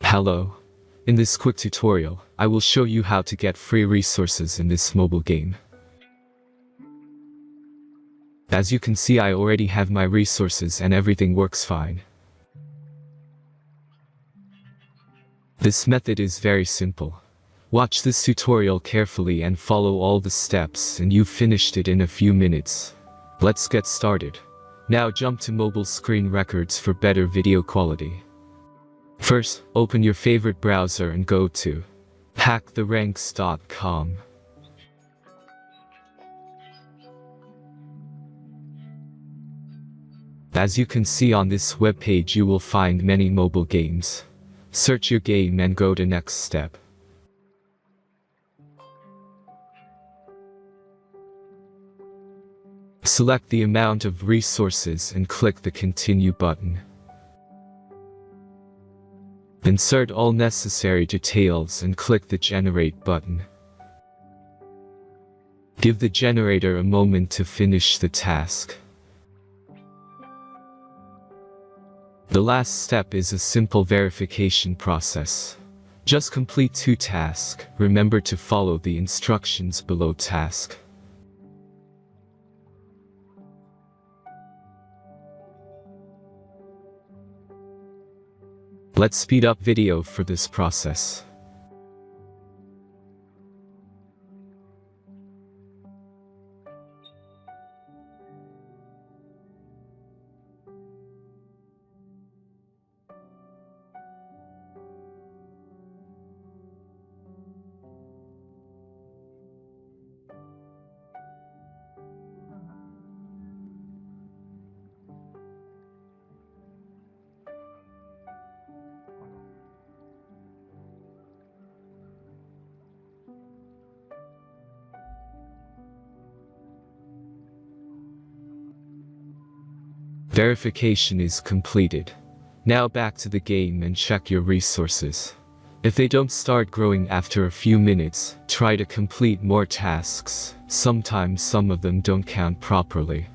Hello. In this quick tutorial, I will show you how to get free resources in this mobile game. As you can see, I already have my resources and everything works fine. This method is very simple. Watch this tutorial carefully and follow all the steps and you've finished it in a few minutes. Let's get started. Now jump to mobile screen records for better video quality. First, open your favorite browser and go to hacktheranks.com. As you can see on this webpage, you will find many mobile games. Search your game and go to next step. Select the amount of resources and click the Continue button. Insert all necessary details and click the Generate button. Give the generator a moment to finish the task. The last step is a simple verification process. Just complete 2 tasks. Remember to follow the instructions below task. Let's speed up video for this process. Verification is completed. Now back to the game and check your resources. If they don't start growing after a few minutes, try to complete more tasks. Sometimes some of them don't count properly.